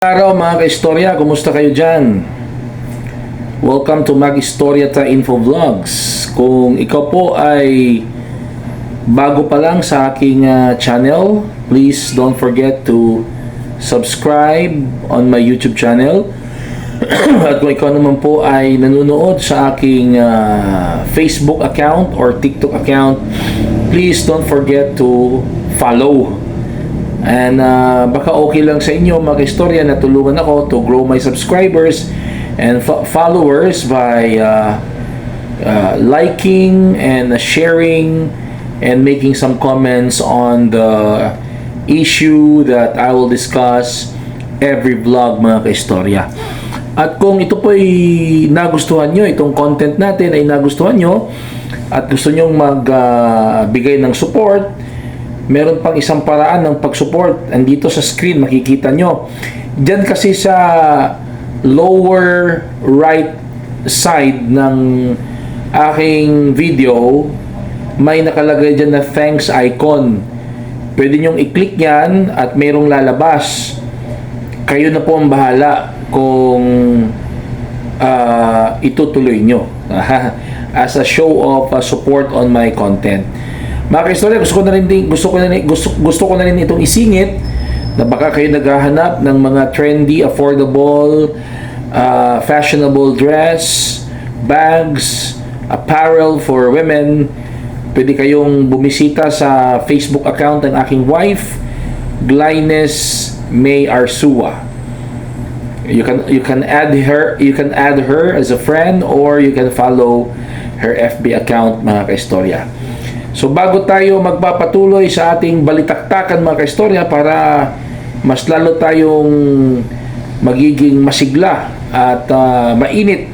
Araw mga ka-istorya, kumusta kayo dyan? Welcome to Mag-Istorya Ta Info Vlogs. Kung ikaw po ay bago pa lang sa aking channel, please don't forget to subscribe on my YouTube channel. At kung ikaw naman po ay nanonood sa aking Facebook account or TikTok account, please don't forget to follow. And baka okay lang sa inyo mga istorya na tulungan ako to grow my subscribers and followers by liking and sharing and making some comments on the issue that I will discuss every vlog mga kaistorya. At kung ito po ay nagustuhan nyo, itong content natin ay nagustuhan nyo at gusto nyong magbigay ng support, meron pang isang paraan ng pag-support. Andito sa screen, makikita nyo. Diyan kasi sa lower right side ng aking video, may nakalagay dyan na thanks icon. Pwede nyong i-click yan at mayroong lalabas. Kayo na po ang bahala kung itutuloy nyo as a show of support on my content. Mga kaistorya, gusto ko na rin itong isingit na baka kayo naghahanap ng mga trendy, affordable, fashionable dress, bags, apparel for women. Pwede kayong bumisita sa Facebook account ng aking wife, Glynis May Arsua. You can add her as a friend, or you can follow her FB account mga kaistorya. So bago tayo magpapatuloy sa ating balitaktakan mga kaistorya, para mas lalo tayong magiging masigla at mainit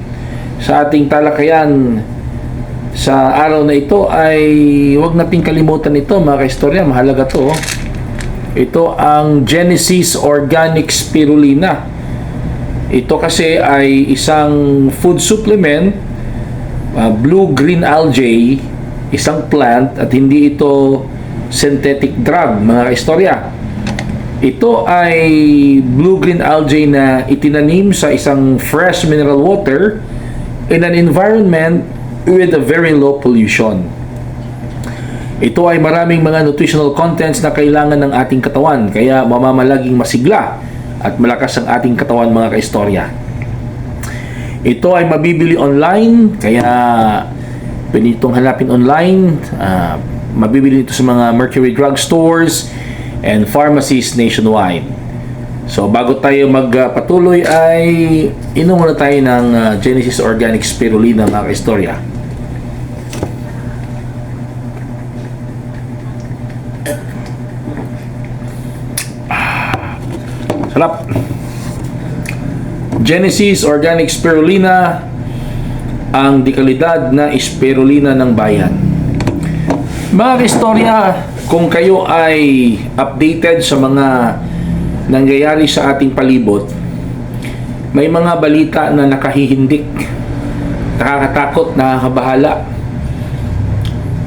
sa ating talakayan sa araw na ito, ay huwag nating kalimutan ito mga kaistorya. Mahalaga to. Ito ang Genesis Organic Spirulina. Ito kasi ay isang food supplement, blue-green algae, isang plant, at hindi ito synthetic drug mga kaistorya. Ito ay blue-green algae na itinanim sa isang fresh mineral water in an environment with a very low pollution. Ito ay maraming mga nutritional contents na kailangan ng ating katawan, kaya mamamalaging masigla at malakas ang ating katawan mga kaistorya. Ito ay mabibili online, kaya pwede itong hanapin online. Mabibili ito sa mga Mercury Drug Stores and pharmacies nationwide. So bago tayo magpatuloy, ay inom muna tayo ng Genesis Organic Spirulina mga kaistorya. Sarap. Genesis Organic Spirulina, ang dekalidad na spirulina ng bayan. Mga kaistorya, kung kayo ay updated sa mga nangyayari sa ating palibot, may mga balita na nakahihindik, nakakatakot, nakakabahala.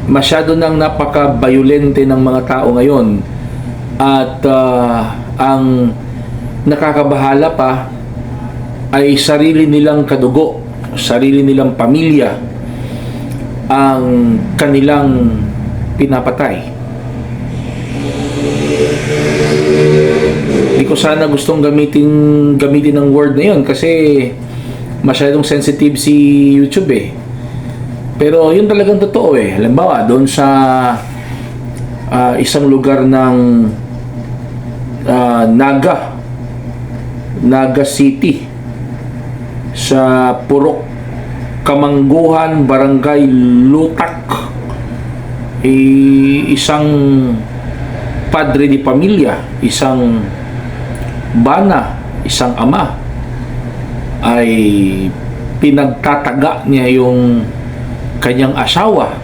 Masyado nang napaka-violente ng mga tao ngayon, at ang nakakabahala pa ay sarili nilang kadugo, sarili nilang pamilya ang kanilang pinapatay. Hindi ko sana gustong gamitin ng word na yun kasi masyadong sensitive si YouTube eh. Pero yun talagang totoo eh. Halimbawa, doon sa isang lugar ng Naga City, sa Purok Kamangguhan, Barangay Lutak, isang padre di pamilya, isang bana, isang ama, ay pinagtataga niya yung kanyang asawa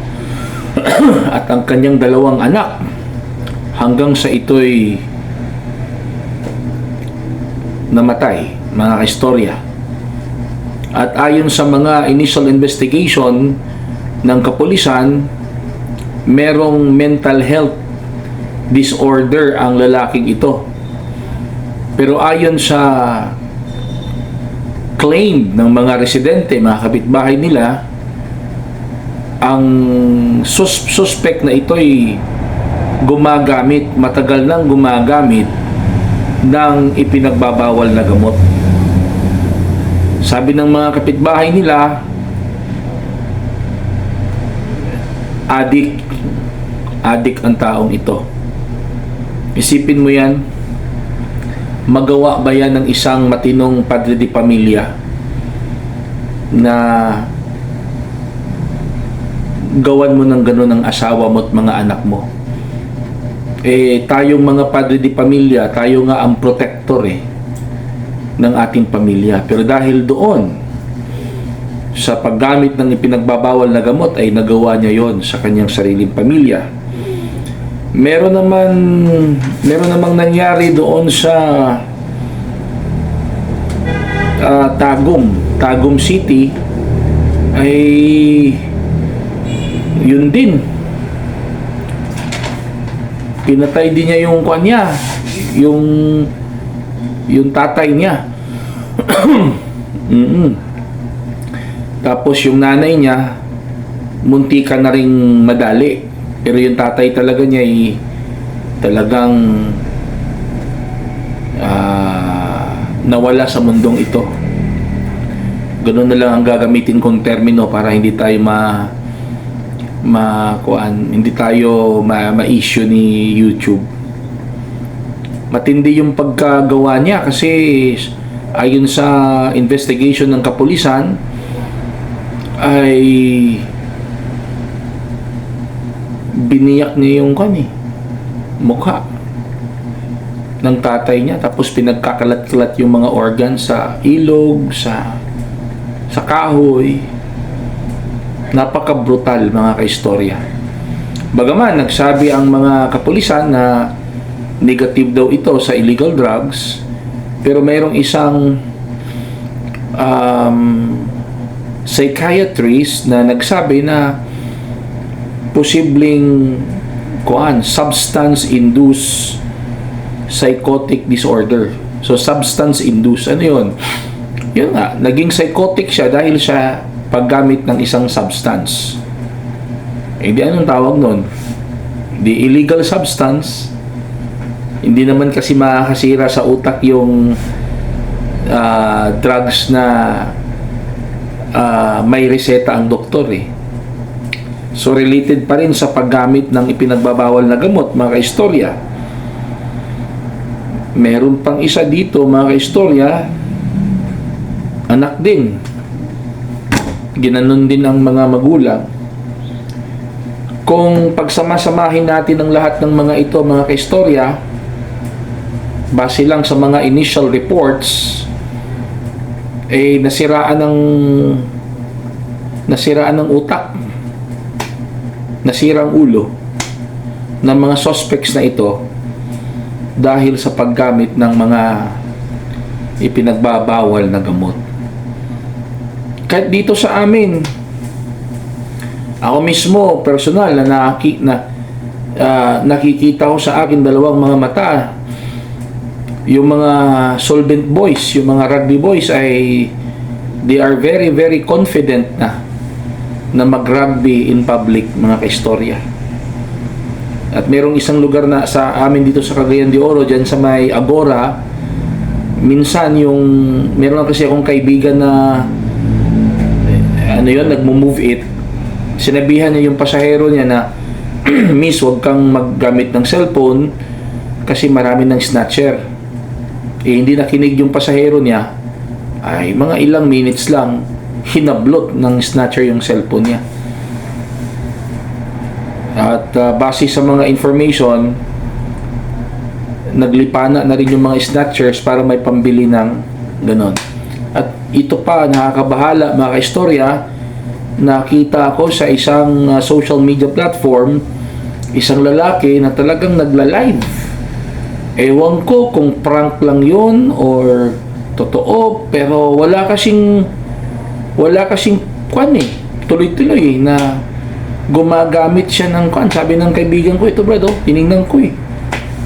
at ang kanyang dalawang anak hanggang sa ito'y namatay mga kaistorya. At ayon sa mga initial investigation ng kapulisan, merong mental health disorder ang lalaking ito. Pero ayon sa claim ng mga residente, mga kapitbahay nila, ang suspect na ito'y gumagamit, matagal nang gumagamit ng ipinagbabawal na gamot. Sabi ng mga kapitbahay nila, adik ang taong ito. Isipin mo yan, magawa ba yan ng isang matinong padre de pamilya na gawan mo ng gano'n ang asawa mo at mga anak mo? Tayong mga padre de pamilya, tayo nga ang protector ng ating pamilya. Pero dahil doon sa paggamit ng ipinagbabawal na gamot ay nagawa niya yon sa kanyang sariling pamilya. Meron namang nangyari doon sa Tagum City, ay yun din, pinatay din niya yung kanya, yung tatay niya. Tapos yung nanay niya muntikan na ring madali, pero yung tatay talaga niya ay talagang nawala sa mundong ito. Ganun na lang ang gagamitin kong termino para hindi tayo hindi tayo ma-issue ni YouTube. Matindi yung pagkagawa niya kasi ayon sa investigation ng kapulisan ay biniyak niya yung mukha ng tatay niya, tapos pinagkakalat-kalat yung mga organ sa ilog, sa kahoy. Napaka-brutal, mga kaistorya. Bagaman nagsabi ang mga kapulisan na negative daw ito sa illegal drugs, pero mayroong isang psychiatrist na nagsabi na posibleng substance-induced psychotic disorder. So, substance-induced, ano yun? Yun nga, naging psychotic siya dahil sa paggamit ng isang substance. Di anong tawag nun? Di illegal substance. Hindi naman kasi makakasira sa utak yung drugs na may reseta ang doktor So related pa rin sa paggamit ng ipinagbabawal na gamot, mga kaistorya. Meron pang isa dito, mga kaistorya, anak din. Ginanon din ang mga magulang. Kung pagsama-samahin natin ang lahat ng mga ito, mga kaistorya, base lang sa mga initial reports, nasiraan ng utak, nasirang ulo ng mga suspects na ito dahil sa paggamit ng mga ipinagbabawal na gamot. Kahit dito sa amin, ako mismo personal na nakikita ko sa akin dalawang mga mata, yung mga solvent boys, yung mga rugby boys ay they are very very confident na mag-rugby in public, mga kaistorya. At merong isang lugar na sa amin dito sa Cagayan de Oro, dyan sa may Agora, minsan meron kasi akong kaibigan na nagmo-move it. Sinabihan niya yung pasahero niya na miss, huwag kang maggamit ng cellphone kasi marami ng snatcher. Hindi nakinig yung pasahero niya, ay mga ilang minutes lang hinablot ng snatcher yung cellphone niya. At base sa mga information, naglipana na rin yung mga snatchers para may pambili ng ganon. At ito pa, nakakabahala, mga kaistorya, nakita ko sa isang social media platform, isang lalaki na talagang nagla-live. Ewan ko kung prank lang yun or totoo, pero wala kasing tuloy-tuloy na gumagamit siya ng Sabi ng kaibigan ko, ito brad, tinignan ko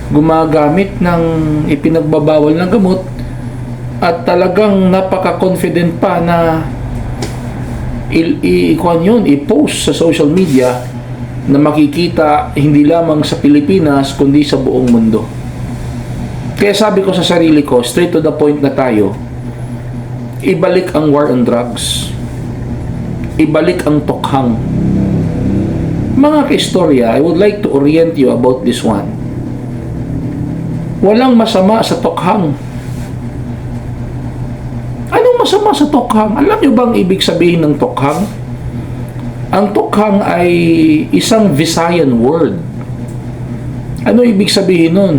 gumagamit ng ipinagbabawal na gamot at talagang napaka-confident pa na i-post sa social media na makikita hindi lamang sa Pilipinas kundi sa buong mundo. Kaya sabi ko sa sarili ko, straight to the point na tayo, ibalik ang war on drugs. Ibalik ang tokhang. Mga kaistorya, I would like to orient you about this one. Walang masama sa tokhang. Anong masama sa tokhang? Alam niyo bang ibig sabihin ng tokhang? Ang tokhang ay isang Visayan word. Ano ibig sabihin nun?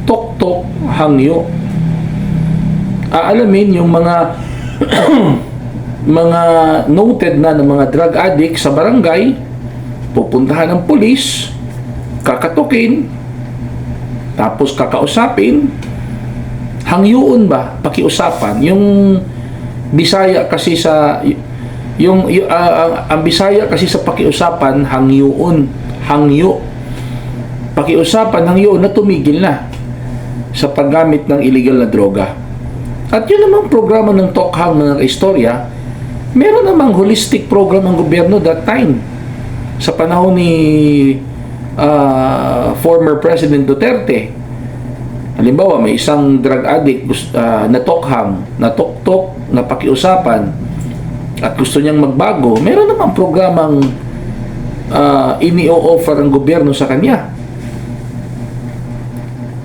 Tok-tok, hangyo. Aalamin yung mga mga noted na ng mga drug addict sa barangay, pupuntahan ng pulis, kakatukin, tapos kakausapin, hangyuon ba, pakiusapan. Yung Bisaya kasi sa ang Bisaya kasi sa pakiusapan, hangyuon, hangyo. Pakiusapan, hangyo na tumigil na sa paggamit ng illegal na droga. At yun namang programa ng tokhang mga istorya, meron namang holistic program ng gobyerno that time. Sa panahon ni former President Duterte, halimbawa may isang drug addict na tokhang, na tok-tok, na pakiusapan, at gusto niyang magbago, meron namang programang ini-offer ang gobyerno sa kanya.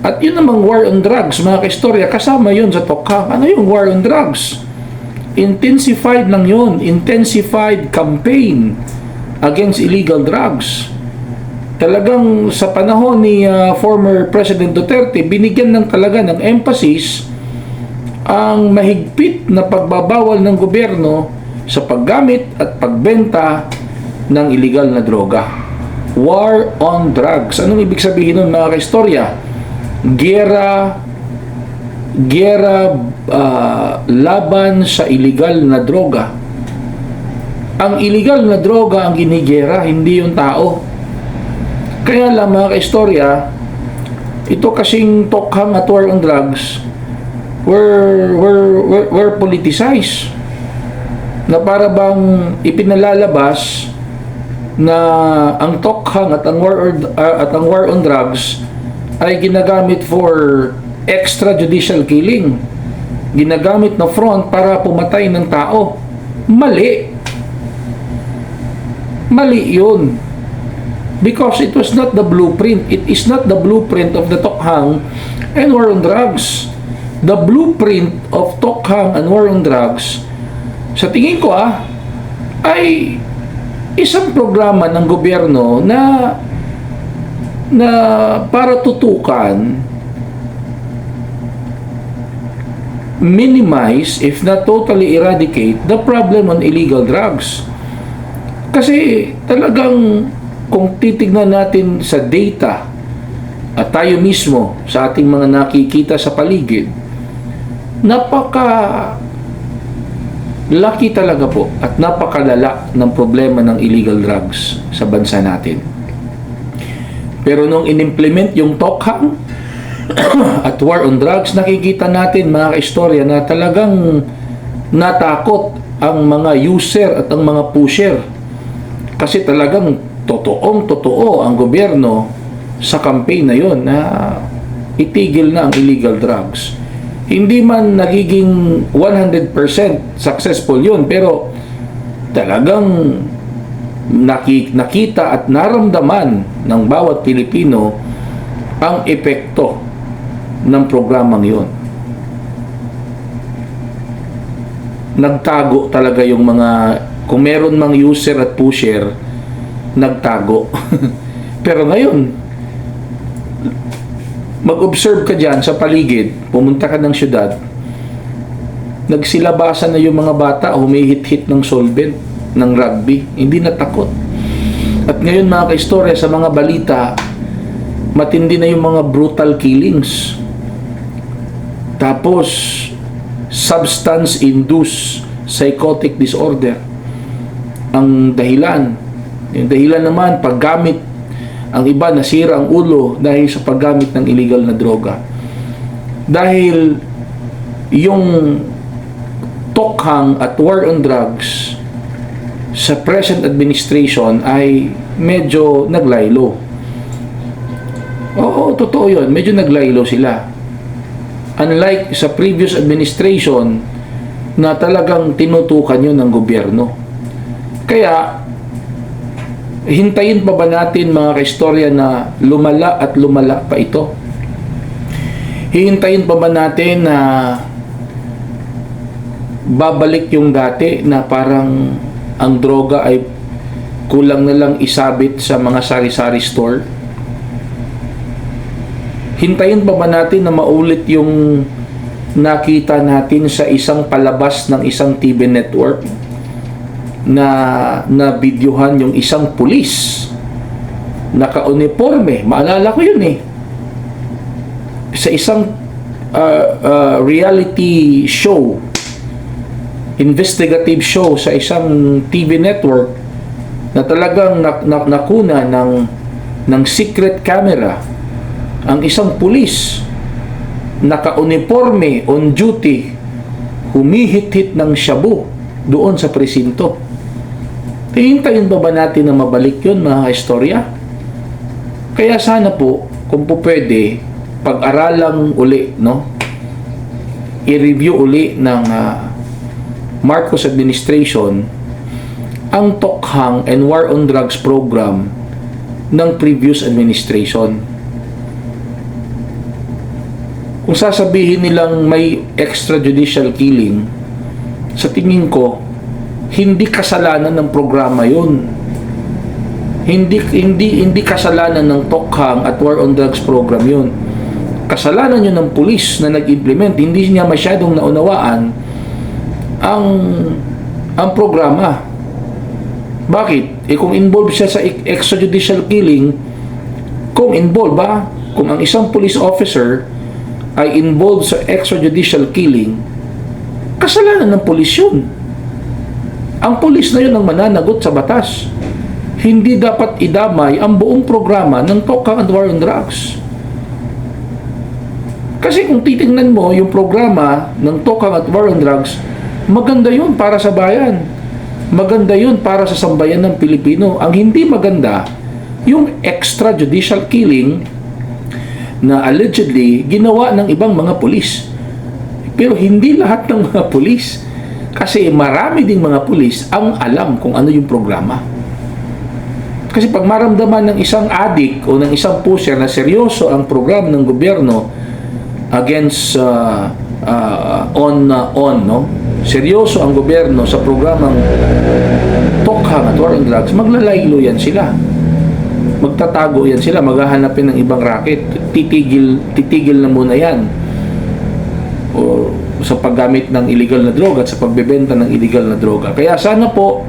At yun namang war on drugs, mga kaistorya, kasama yun sa tokhang. Ano yung war on drugs? Intensified lang yun. Intensified campaign against illegal drugs. Talagang sa panahon ni former President Duterte, binigyan ng talaga ng emphasis ang mahigpit na pagbabawal ng gobyerno sa paggamit at pagbenta ng illegal na droga. War on drugs. Anong ibig sabihin nun, mga kaistorya? Gera laban sa illegal na droga. Ang illegal na droga ang ginigera, hindi yung tao. Kaya lang, mga kaistorya, ito kasing tokhang at war on drugs were politicized, na para bang ipinalalabas na ang tokhang at ang war on drugs ay ginagamit for extrajudicial killing. Ginagamit na front para pumatay ng tao. Mali. Mali yun. Because it was not the blueprint. It is not the blueprint of the tokhang and war on drugs. The blueprint of tokhang and war on drugs, sa tingin ko ay isang programa ng gobyerno na para tutukan, minimize, if not totally eradicate, the problem on illegal drugs. Kasi talagang kung titignan natin sa data at tayo mismo sa ating mga nakikita sa paligid, laki talaga po at napakalala ng problema ng illegal drugs sa bansa natin. Pero nung inimplement yung tokhang at war on drugs, nakikita natin, mga kaistorya, na talagang natakot ang mga user at ang mga pusher. Kasi talagang totoo ang gobyerno sa campaign na yun na itigil na ang illegal drugs. Hindi man nagiging 100% successful yun, pero talagang nakita at naramdaman ng bawat Pilipino ang epekto ng programang yun. Nagtago talaga yung mga, kung meron mang user at pusher, nagtago. Pero ngayon, mag-observe ka dyan sa paligid, pumunta ka ng syudad, nagsilabasan na yung mga bata, humihit-hit ng solvent, ng rugby, hindi natakot. At ngayon, mga kaistorya, sa mga balita, matindi na yung mga brutal killings. Tapos, substance-induced psychotic disorder ang dahilan. Yung dahilan naman, paggamit Ang iba nasira ang ulo dahil sa paggamit ng illegal na droga. Dahil yung tokhang at war on drugs sa present administration ay medyo naglaylo. Oo, totoo yun. Medyo naglaylo sila. Unlike sa previous administration na talagang tinutukan yun ng gobyerno. Kaya, hintayin pa ba natin mga kaistorya na lumala at lumala pa ito? Hihintayin pa ba natin na babalik yung dati na parang ang droga ay kulang na lang isabit sa mga sari-sari store? Hintayin pa ba natin na maulit yung nakita natin sa isang palabas ng isang TV network na videohan yung isang pulis naka-uniforme? Maalala ko yun eh. Sa isang reality show, investigative show sa isang TV network na talagang nakuna ng secret camera ang isang pulis naka-uniforme on duty humihit-hit ng shabu doon sa presinto. Hihintayin ba natin na mabalik yun mga istorya? Kaya sana po kung po pwede pag-aralang uli, no? I-review uli ng Marcos administration ang tokhang and war on drugs program ng previous administration. Kung sasabihin nilang may extrajudicial killing, sa tingin ko hindi kasalanan ng programa yun. Hindi kasalanan ng tokhang at war on drugs program yun. Kasalanan yun ng pulis na nag-implement. Hindi niya masyadong naunawaan ang programa. Bakit? Kung involved siya sa extrajudicial killing, kung ang isang police officer ay involved sa extrajudicial killing, kasalanan ng pulis yun. Ang pulis na yun ang mananagot sa batas. Hindi dapat idamay ang buong programa ng tokhang at war on drugs. Kasi kung titingnan mo yung programa ng tokhang at war on drugs, maganda yun para sa bayan. Maganda yun para sa sambayan ng Pilipino. Ang hindi maganda, yung extrajudicial killing na allegedly ginawa ng ibang mga pulis. Pero hindi lahat ng mga pulis. Kasi marami ding mga pulis ang alam kung ano yung programa. Kasi pag maramdaman ng isang addict o ng isang pusher na seryoso ang programa ng gobyerno against no? Seryoso ang gobyerno sa programang tokhang at war on drugs, maglalaylo yan sila. Magtatago yan sila, maghahanapin ng ibang racket. Titigil na muna yan. O sa paggamit ng illegal na droga at sa pagbebenta ng illegal na droga. Kaya sana po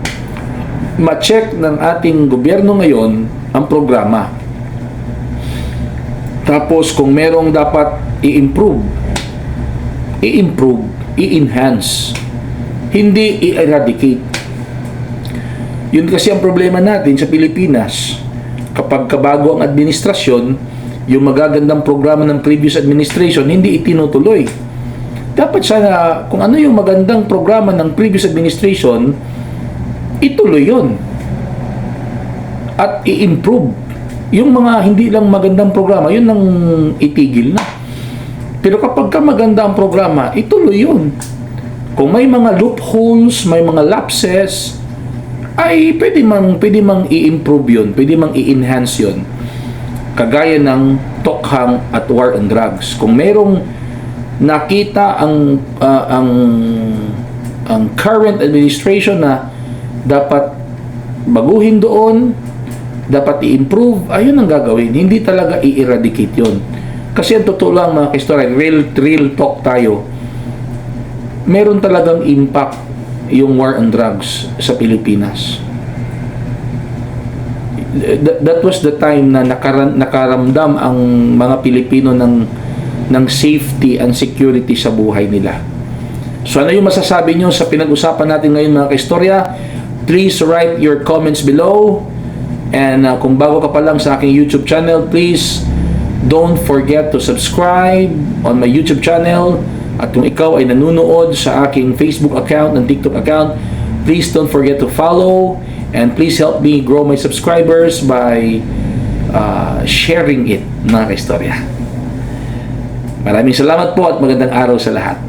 ma-check ng ating gobyerno ngayon ang programa. Tapos kung merong dapat i-improve, i-enhance, hindi i-eradicate. Yun kasi ang problema natin sa Pilipinas. Kapag kabago ang administrasyon, yung magagandang programa ng previous administration, hindi itinutuloy. Dapat sana, kung ano yung magandang programa ng previous administration, ituloy yun. At i-improve. Yung mga hindi lang magandang programa, yun ang itigil na. Pero kapag ka maganda ang programa, ituloy yun. Kung may mga loopholes, may mga lapses, ay pwede mang i-improve yun, pwede mang i-enhance yun. Kagaya ng tokhang at war on drugs. Kung merong nakita ang current administration na dapat baguhin doon, dapat i-improve, ayun ang gagawin. Hindi talaga i-eradicate yun. Kasi ang totoo lang mga kistorya, real talk tayo, meron talagang impact yung war on drugs sa Pilipinas. That was the time na nakaramdam ang mga Pilipino ng safety and security sa buhay nila. So ano yung masasabi nyo sa pinag-usapan natin ngayon mga kaistorya? Please write your comments below And kung bago ka pa lang sa aking YouTube channel, please don't forget to subscribe on my YouTube channel. At kung ikaw ay nanonood sa aking Facebook account and TikTok account, please don't forget to follow, and please help me grow my subscribers by sharing it, mga kaistorya. Maraming salamat po at magandang araw sa lahat.